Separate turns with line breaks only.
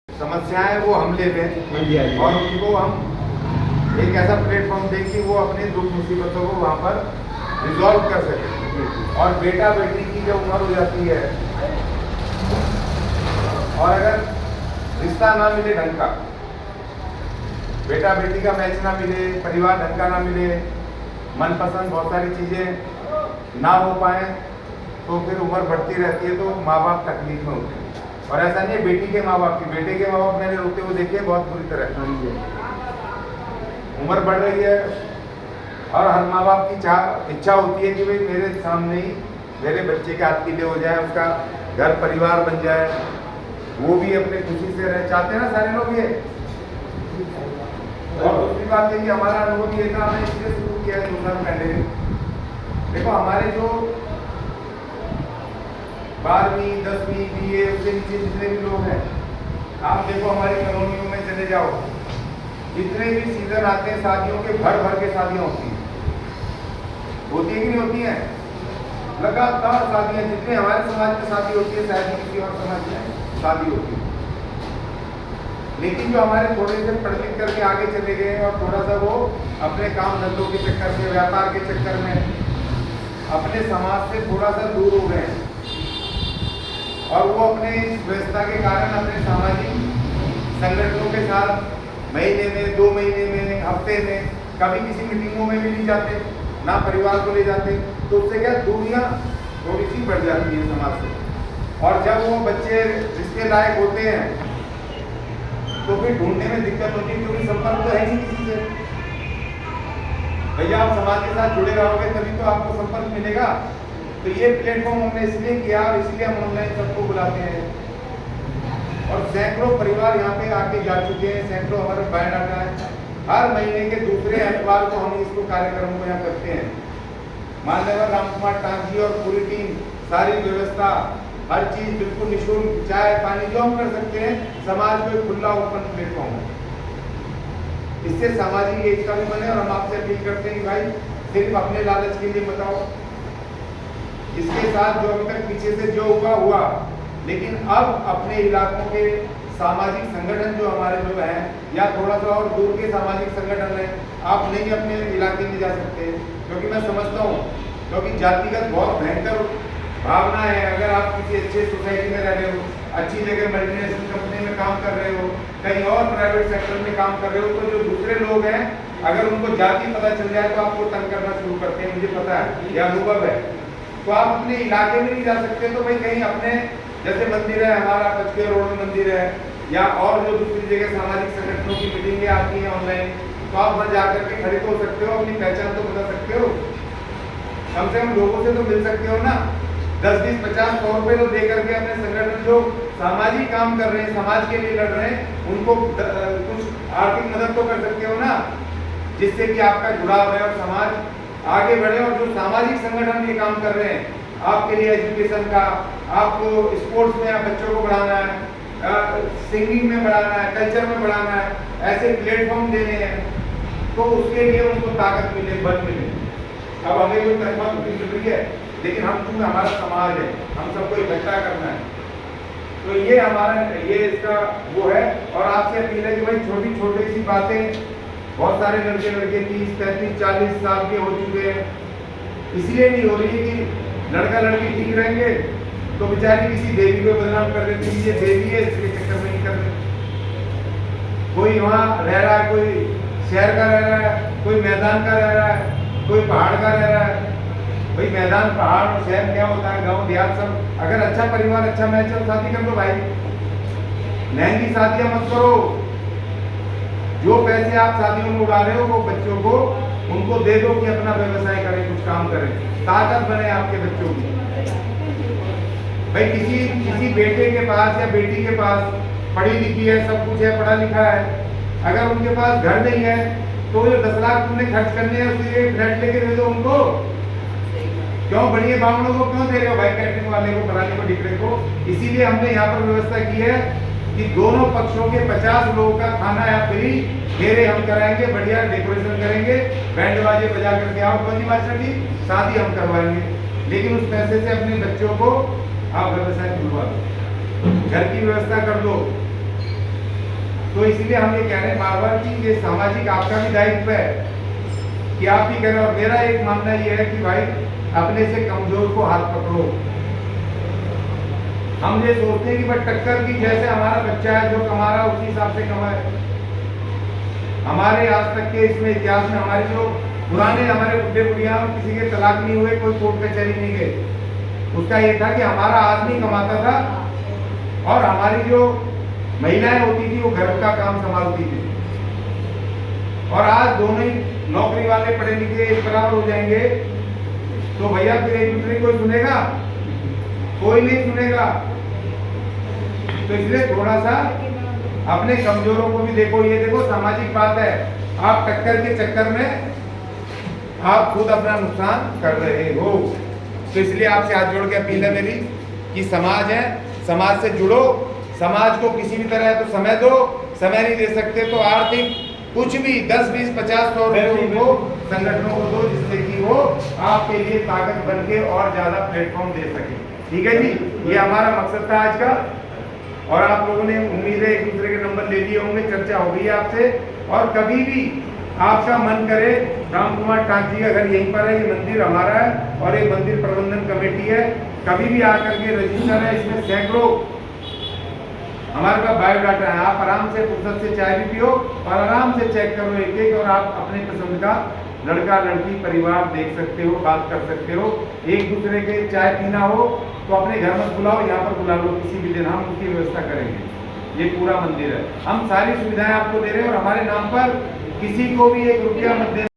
समस्याएं वो हम ले लें और उनको हम एक ऐसा प्लेटफॉर्म दें कि वो अपने दुख मुसीबतों को वहाँ पर रिजॉल्व कर सके। और बेटा बेटी की जब उम्र हो जाती है और अगर रिश्ता ना मिले ढंग का, बेटा बेटी का मैच ना मिले, परिवार ढंग का ना मिले, मनपसंद बहुत सारी चीज़ें ना हो पाए, तो फिर उम्र बढ़ती रहती है तो माँ बाप तकलीफ में होते हैं। और ऐसा नहीं है बेटी के माँ बाप की, बेटे के माँ बाप मैंने रोते हुए देखे बहुत बुरी तरह। उम्र बढ़ रही है और हर माँ बाप की इच्छा होती है कि भाई मेरे सामने ही मेरे बच्चे के हाथ कीले हो जाए, उसका घर परिवार बन जाए, वो भी अपने खुशी से रह चाहते हैं ना सारे लोग ये। और दूसरी बात है कि हमारा अनुभव ये था, हमने इसलिए शुरू किया है 2 साल पहले। देखो हमारे जो 12वीं 10वीं BA उससे नीचे जितने भी लोग हैं, आप देखो हमारी कॉलोनियों में चले जाओ, जितने भी सीजन आते हैं शादियों के, भर भर के शादियाँ होती हैं, होती है कि नहीं होती हैं? लगातार शादियाँ, जितने हमारे समाज में शादी होती है शायद किसी और समाज में शादी होती है। लेकिन जो हमारे थोड़े से पढ़ लिख करके आगे चले गए और थोड़ा सा वो अपने काम धंधों के चक्कर में, व्यापार के चक्कर में अपने समाज से थोड़ा सा दूर हो गए हैं और वो अपने इस व्यवस्था के कारण अपने सामाजिक संगठनों के साथ महीने में, 2 महीने में, हफ्ते में कभी किसी मीटिंगों में भी नहीं जाते, ना परिवार को ले जाते, तो उससे क्या दूरियां थोड़ी सी बढ़ जाती है समाज से। और जब वो बच्चे रिश्ते लायक होते हैं तो फिर ढूंढने में दिक्कत होती है, क्योंकि संपर्क तो है नहीं किसी से। भैया आप समाज के साथ जुड़े रहोगे तभी तो आपको संपर्क मिलेगा। तो ये प्लेटफॉर्म हमने इसलिए किया और इसलिए हम ऑनलाइन सबको बुलाते हैं। और सैकड़ों परिवार यहाँ पे आके जा चुके हैं, सैकड़ों हमारे बायोडाटा है। हर महीने के दूसरे एतवार को हम इसको कार्यक्रम को यहाँ करते हैं। माननीय राम कुमार टांगी और पूरी टीम, सारी व्यवस्था, हर चीज बिल्कुल निःशुल्क, चाय पानी जो हम कर सकते हैं, समाज को एक खुला ओपन प्लेटफॉर्म है। इससे सामाजिक एकता भी बने। और हम आपसे अपील करते हैं कि भाई सिर्फ अपने लालच के लिए बताओ, इसके साथ जो अभी तक पीछे से जो हुआ, लेकिन अब अपने इलाकों के सामाजिक संगठन जो हमारे जो हैं, या थोड़ा सा और दूर के सामाजिक संगठन हैं, आप नहीं अपने इलाके में जा सकते, क्योंकि मैं समझता हूँ, क्योंकि जातिगत बहुत भयंकर भावना है। अगर आप किसी अच्छे सोसाइटी में रह रहे हो, अच्छी जगह मल्टीनेशनल कंपनी में काम कर रहे हो, कहीं और प्राइवेट सेक्टर में काम कर रहे हो, तो जो दूसरे लोग हैं अगर उनको जाति पता चल जाए तो आपको तंग करना शुरू करते हैं। मुझे पता है, यह अनुभव है। तो आप अपने इलाके में नहीं जा सकते तो भाई कहीं अपने, जैसे मंदिर है हमारा पचके रोड में मंदिर है, या और जो दूसरी जगह सामाजिक संगठनों की मीटिंगें आती हैं ऑनलाइन, तो आप वहाँ जाकर के खड़े हो सकते हो, अपनी पहचान तो बता सकते हो, कम से कम लोगों से तो मिल सकते हो ना। 10, 20, 50, 100 रुपये तो दे करके अपने संगठन जो सामाजिक काम कर रहे हैं, समाज के लिए लड़ रहे हैं, उनको कुछ आर्थिक मदद तो कर सकते हो ना, जिससे कि आपका जुड़ाव है और समाज आगे बढ़े। और जो सामाजिक संगठन ये काम कर रहे हैं, आपके लिए एजुकेशन का, आपको स्पोर्ट्स में बच्चों को बढ़ाना है, सिंगिंग में बढ़ाना है, कल्चर में बढ़ाना है, ऐसे प्लेटफॉर्म देने हैं, तो उसके लिए उनको ताकत मिले, बल मिले। अब हमें कोई तनख्वाह मिल रही है, लेकिन हम चूंकि हमारा समाज है, हम सबको इकट्ठा करना है, तो ये हमारा ये इसका वो है। और आपसे अपील है कि भाई छोटी छोटी सी बातें, बहुत सारे लड़के 30, 35, 40 साल के हो चुके हैं, इसलिए नहीं हो रही है कि लड़का लड़की ठीक रहेंगे तो बेचारी किसी देवी को बदनाम कर देती है, ये देवी है इसके चक्कर में नहीं कर रहे। कोई वहाँ रह रहा है, कोई शहर का रह रहा है, कोई मैदान का रह रहा है, कोई पहाड़ का रह रहा है। भाई मैदान, पहाड़ और शहर क्या होता है, गांव देहात सब। अगर अच्छा परिवार, अच्छा मैच है, शादी कर दो भाई, महंगी शादियां मत करो। जो पैसे आप शादियों में उड़ा रहे हो वो बच्चों को उनको दे दो कि अपना व्यवसाय करें, कुछ काम करें, ताकत बने आपके बच्चों की। भाई किसी बेटे के पास या बेटी के पास पढ़ी लिखी है, सब कुछ है, पढ़ा लिखा है, अगर उनके पास घर नहीं है तो जो 10 लाख तुमने खर्च करने हैं उसके फ्लैट लेके दे दो उनको। क्यों बढ़िया बामणों को क्यों दे रहे हो भाई, कैटरिंग वाले को, कराने को, डिकरे को? इसीलिए हमने यहाँ पर व्यवस्था की है कि दोनों पक्षों के 50 लोगों का खाना या फ्री, फेरे हम कराएंगे, बढ़िया डेकोरेशन करेंगे, बैंड बाजे बजा करके आओ, कौन मास्टर जी, शादी हम करवाएंगे, लेकिन उस पैसे से अपने बच्चों को आप व्यवसाय खुलवा दो, घर की व्यवस्था कर दो। तो इसलिए हम ये कह रहे हैं बार बार कि ये सामाजिक आपका भी दायित्व है कि आप भी करें। और मेरा एक मानना ये है कि भाई अपने से कमजोर को हाथ पकड़ो। हम ये सोचते हैं कि बस टक्कर की, जैसे हमारा बच्चा है जो कमा रहा है उसी हिसाब से कमाए। हमारे आज तक के इसमें इतिहास में हमारे जो पुराने हमारे बुढ़े बुढ़िया किसी के तलाक नहीं हुए, कोई कोर्ट कचहरी नहीं गए। उसका ये था कि हमारा आदमी कमाता था और हमारी जो महिलाएं होती थी वो घर का काम संभालती थी। और आज दोनों ही नौकरी वाले पढ़े लिखे एक बराबर हो जाएंगे तो भैया फिर एक दूसरे को सुनेगा? कोई नहीं सुनेगा। तो इसलिए थोड़ा सा अपने कमजोरों को भी देखो। ये देखो सामाजिक बात है, आप टक्कर के चक्कर में आप खुद अपना नुकसान कर रहे हो। तो इसलिए आपसे हाथ जोड़ के अपील है मेरी कि समाज है, समाज से जुड़ो। समाज को किसी भी तरह तो समय दो, समय नहीं दे सकते तो आर्थिक कुछ भी 10, 20, 50, 100 रुपये को संगठनों को दो, जिससे कि वो आपके लिए ताकत बन के और ज्यादा प्लेटफॉर्म दे सके। ठीक है जी, ये हमारा मकसद था आज का। और आप लोगों ने उम्मीद है एक दूसरे के नंबर ले लिए होंगे, चर्चा हो गई है आपसे। और कभी भी आपका मन करे, राम कुमार टाक जी का घर यहीं पर है, ये मंदिर हमारा है और एक मंदिर प्रबंधन कमेटी है। कभी भी आकर के रजिस्टर है, इसमें सैकड़ों हमारे पास बायोडाटा है। आप आराम से फुर्सत से चाय भी पियो और आराम से चेक करो एक एक, और आप अपने पसंद का लड़का लड़की परिवार देख सकते हो, बात कर सकते हो। एक दूसरे के चाय पीना हो तो अपने घर मत बुलाओ, यहाँ पर बुला लो किसी भी दिन, हम उसकी व्यवस्था करेंगे। ये पूरा मंदिर है, हम सारी सुविधाएं आपको दे रहे हैं और हमारे नाम पर किसी को भी 1 रुपया मत देना।